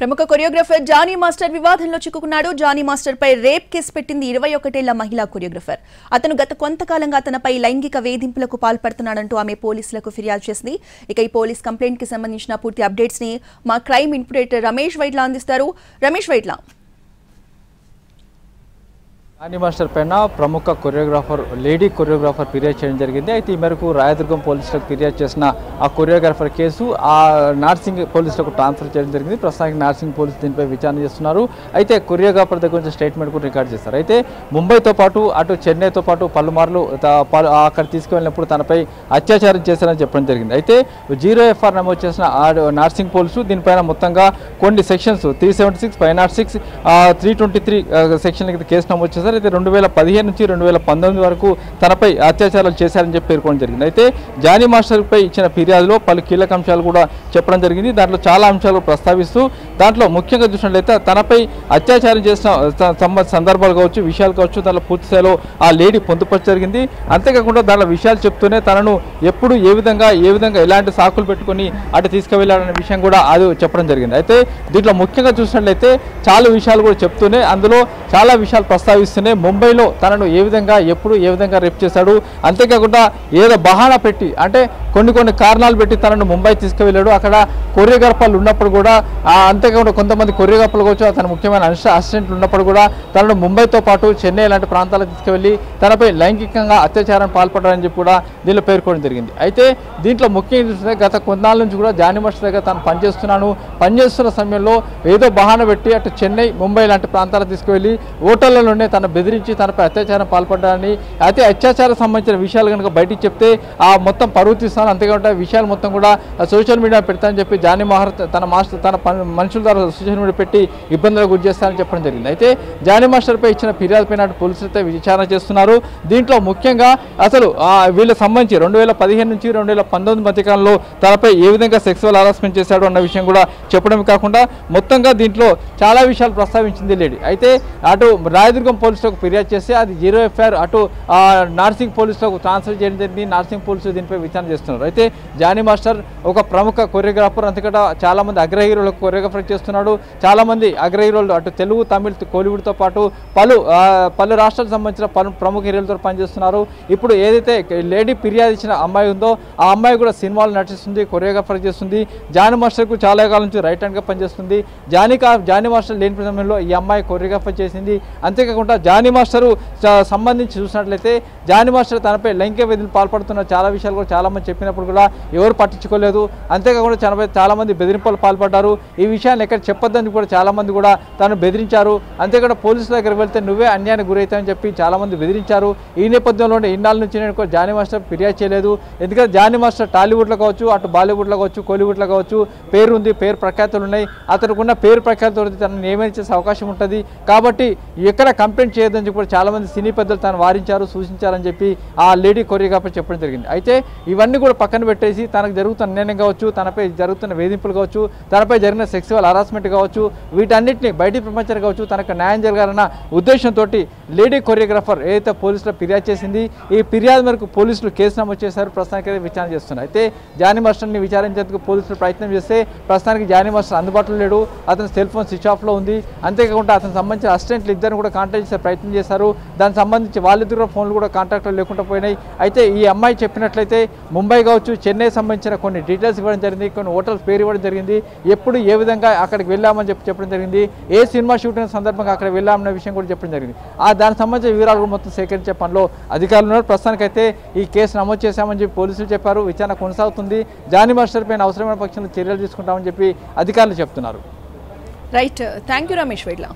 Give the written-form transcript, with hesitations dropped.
ప్రముఖ choreographer Johnny master వివాదంలో చిక్కుకున్నాడు. జానీ మాస్టర్ పై రేప్ కేసు పెట్టింది 21 ఏళ్ల మహిళా కొరియోగ్రాఫర్. అతను గత కొంతకాలంగా తనపై లైంగిక వేధింపులకు పాల్పడుతున్నాడంటూ ఆమె పోలీసులకు ఫిర్యాదు చేసింది. ఇక ఈ పోలీస్ కంప్లైంట్ కి సంబంధించిన పూర్తి అప్డేట్స్ ని మా క్రైమ్ ఇన్పుడేటర్ రమేష్ వైట్ల అందిస్తారు. రమేష్ వైట్ల, జానీ మాస్టర్ పైన ప్రముఖ కొరియోగ్రాఫర్ లేడీ కొరియోగ్రాఫర్ ఫిర్యాదు చేయడం జరిగింది. అయితే ఈ మేరకు రాయదుర్గం పోలీసులకు ఫిర్యాదు చేసిన ఆ కొరియోగ్రాఫర్ కేసు నార్సింగ్ పోలీసులకు ట్రాన్స్ఫర్ చేయడం జరిగింది. ప్రస్తుతానికి నార్సింగ్ పోలీసు దీనిపై విచారణ చేస్తున్నారు. అయితే కొరియోగ్రాఫర్ దగ్గర నుంచి స్టేట్మెంట్ కూడా రికార్డ్ చేస్తారు. అయితే ముంబైతో పాటు అటు చెన్నైతో పాటు పలుమార్లు అక్కడ తీసుకువెళ్ళినప్పుడు తనపై అత్యాచారం చేశారని చెప్పడం జరిగింది. అయితే 0FR నమోదు చేసిన నార్సింగ్ పోలీసు దీనిపైన మొత్తంగా కొన్ని సెక్షన్స్ 376, 506, 323 సెక్షన్ కింద కేసు నమోదు చేశారు. అయితే 2015 నుంచి 2019 వరకు తనపై అత్యాచారాలు చేశారని చెప్పి పేర్కొనడం జరిగింది. అయితే జానీ మాస్టర్ పై ఇచ్చిన ఫిర్యాదులో పలు కీలక అంశాలు కూడా చెప్పడం జరిగింది. దాంట్లో చాలా అంశాలు ప్రస్తావిస్తూ దాంట్లో ముఖ్యంగా చూసినట్లయితే తనపై అత్యాచారం చేసిన సందర్భాలు కావచ్చు, విషయాలు కావచ్చు, దాంట్లో పూర్తి స్థాయిలో ఆ లేడీ పొందుపరచ జరిగింది. అంతేకాకుండా దాంట్లో విషయాలు చెప్తూనే తనను ఎప్పుడు ఏ విధంగా ఎలాంటి సాకులు పెట్టుకుని అటు తీసుకువెళ్ళాలనే విషయం కూడా అది చెప్పడం జరిగింది. అయితే దీంట్లో ముఖ్యంగా చూసినట్లయితే చాలా విషయాలు కూడా చెప్తూనే అందులో చాలా విషయాలు ప్రస్తావిస్తూనే ముంబైలో తనను ఏ విధంగా రేప్ చేశాడు, అంతేకాకుండా ఏదో బహానా పెట్టి అంటే కొన్ని కారణాలు పెట్టి తనను ముంబై తీసుకువెళ్ళాడు. అక్కడ కొరియోగ్రాఫర్లు ఉన్నప్పుడు కూడా అంతేకాకుండా కొంతమంది కొరియోగ్రాఫర్లు కావచ్చు, అతను ముఖ్యమైన అసిస్టెంట్లు ఉన్నప్పుడు కూడా తనను ముంబైతో పాటు చెన్నై లాంటి ప్రాంతాలకు తీసుకువెళ్ళి తనపై లైంగికంగా అత్యాచారం పాల్పడారని చెప్పి కూడా దీనిలో పేర్కొనడం జరిగింది. అయితే దీంట్లో ముఖ్యంగా గత కొన్నాళ్ళ నుంచి కూడా జానీ మాస్టర్ దగ్గర తాను పనిచేస్తున్న సమయంలో ఏదో బహానా పెట్టి అటు చెన్నై, ముంబై లాంటి ప్రాంతాలకు తీసుకువెళ్ళి హోటళ్లలోనే తను బెదిరించి తనపై అత్యాచారం పాల్పడ్డారని, అయితే అత్యాచారం సంబంధించిన విషయాలు కనుక బయటికి చెప్తే ఆ మొత్తం పరువు తీస్తాను, అంతేకాకుండా విషయాలు మొత్తం కూడా సోషల్ మీడియా పెడతానని చెప్పి జానీ మాస్టర్ తన మనుషుల ద్వారా సోషల్ మీడియా పెట్టి ఇబ్బందులకు గురి చేస్తారని చెప్పడం జరిగింది. అయితే జానీ మాస్టర్పై ఇచ్చిన ఫిర్యాదుపై నాటి పోలీసులతో విచారణ చేస్తున్నారు. దీంట్లో ముఖ్యంగా అసలు వీళ్ళకి సంబంధించి 2015 నుంచి 2019 మధ్యకాలంలో తనపై ఏ విధంగా సెక్సువల్ హరాస్మెంట్ చేశాడు అన్న విషయం కూడా చెప్పడమే కాకుండా మొత్తంగా దీంట్లో చాలా విషయాలు ప్రస్తావించింది లేడీ. అయితే అటు రాయదుర్గం పోలీసులకు ఫిర్యాదు చేస్తే అది 0FR అటు నార్సింగ్ పోలీసులకు ట్రాన్స్ఫర్ చేయడం జరిగింది. నార్సింగ్ పోలీసులు దీనిపై విచారణ చేస్తున్నారు. అయితే జానీ మాస్టర్ ఒక ప్రముఖ కొరియోగ్రాఫర్, అంతేకాకుండా చాలా మంది అగ్ర హీరోలకు కొరియోగ్రాఫర్ చేస్తున్నాడు. చాలా మంది అగ్ర హీరోలు అటు తెలుగు, తమిళ, కోలీవుడ్తో పాటు పలు రాష్ట్రాలకు సంబంధించిన ప్రముఖ హీరోలతో పనిచేస్తున్నారు. ఇప్పుడు ఏదైతే లేడీ ఫిర్యాదు ఇచ్చిన అమ్మాయి ఉందో ఆ అమ్మాయి కూడా సినిమాలు నటిస్తుంది, కొరియోగ్రాఫర్ చేస్తుంది. జానీ మాస్టర్కు చాలా కాలం నుంచి రైట్ హ్యాండ్గా పనిచేస్తుంది. జానీ మాస్టర్ లేని సమయంలో ఈ అమ్మాయి కొరియోగ్రాఫర్ చేసింది. అంతేకాకుండా జానీ మాస్టర్ సంబంధించి చూసినట్లయితే జానీ మాస్టర్ తనపై లైంగిక వేధింపులు పాల్పడుతున్న చాలా విషయాలు కూడా చాలా మంది చెప్పినప్పుడు కూడా ఎవరు పట్టించుకోలేదు. అంతేకాకుండా చాలా మంది బెదిరింపులు పాల్పడ్డారు. ఈ విషయాన్ని ఎక్కడ చెప్పొద్దని కూడా చాలా మంది కూడా తను బెదిరించారు. అంతేకాకుండా పోలీసుల దగ్గరికి వెళ్తే నువ్వే అన్యాయానికి గురవుతావని చెప్పి చాలా మంది బెదిరించారు. ఈ నేపథ్యంలోనే ఇన్నాళ్ళ నుంచి నేను జానీ మాస్టర్ ఫిర్యాదు చేయలేదు. ఎందుకంటే జానీ మాస్టర్ టాలీవుడ్లో కావచ్చు, అటు బాలీవుడ్లో కావచ్చు, కోలీవుడ్లో కావచ్చు పేరు ఉంది, పేరు ప్రఖ్యాతులు ఉన్నాయి. అతనికి ఉన్న పేరు ప్రఖ్యాతులు తనను నియమనం చేసే అవకాశం ఉంటుంది. కాబట్టి ఎక్కడ కంప్లైంట్ చేయొద్దని చెప్పి కూడా చాలా మంది సినీ పెద్దలు తను వారించారు, సూచించారని చెప్పి ఆ లేడీ కొరియోగ్రాఫర్ చెప్పడం జరిగింది. అయితే ఇవన్నీ కూడా పక్కన పెట్టేసి తనకు జరుగుతున్న అన్యాయం కావచ్చు, తనపై జరుగుతున్న వేధింపులు కావచ్చు, తనపై జరిగిన సెక్సువల్ హరాస్మెంట్ కావచ్చు, వీటన్నిటిని బయటి ప్రపంచానికి కావచ్చు తనకు న్యాయం జరగాలన్న ఉద్దేశంతో లేడీ కొరియోగ్రాఫర్ ఏదైతే పోలీసులు ఫిర్యాదు చేసింది, ఈ ఫిర్యాదు మేరకు పోలీసులు కేసు నమోదు చేశారు. ప్రస్తుతానికి విచారణ చేస్తున్నారు. అయితే జానీ మాస్టర్ని విచారించేందుకు పోలీసులు ప్రయత్నం చేస్తే ప్రస్తుతానికి జానీ మాస్టర్ అందుబాటులో లేడు. అతని సెల్ ఫోన్ స్విచ్ ఆఫ్లో ఉంది. అంతేకాకుండా అతనికి సంబంధించిన అసిస్టెంట్లు ఇద్దరిని కూడా కాంటాక్ట్ చేసే ప్రయత్నం చేశారు. దానికి సంబంధించి వాళ్ళిద్దరు ఫోన్లు కూడా కాంటాక్ట్లో లేకుండా పోయినాయి. అయితే ఈ అమ్మాయి చెప్పినట్లయితే ముంబై కావచ్చు, చెన్నై సంబంధించిన కొన్ని డీటెయిల్స్ ఇవ్వడం జరిగింది, కొన్ని హోటల్స్ పేరు ఇవ్వడం జరిగింది, ఎప్పుడు ఏ విధంగా అక్కడికి వెళ్ళామని చెప్పడం జరిగింది, ఏ సినిమా షూటింగ్ సందర్భంగా అక్కడ వెళ్ళామన్న విషయం కూడా చెప్పడం జరిగింది. దానికి సంబంధించిన వివరాలు కూడా మొత్తం సేకరించే పనిలో అధికారులు ఉన్నారు. ప్రస్తుతానికైతే ఈ కేసు నమోదు చేశామని చెప్పి పోలీసులు చెప్పారు. విచారణ కొనసాగుతుంది. జానీ మాస్టర్ పైన అవసరమైన పక్షంలో చర్యలు తీసుకుంటామని చెప్పి అధికారులు చెప్తున్నారు. Right, thank you Ramesh Vaitla.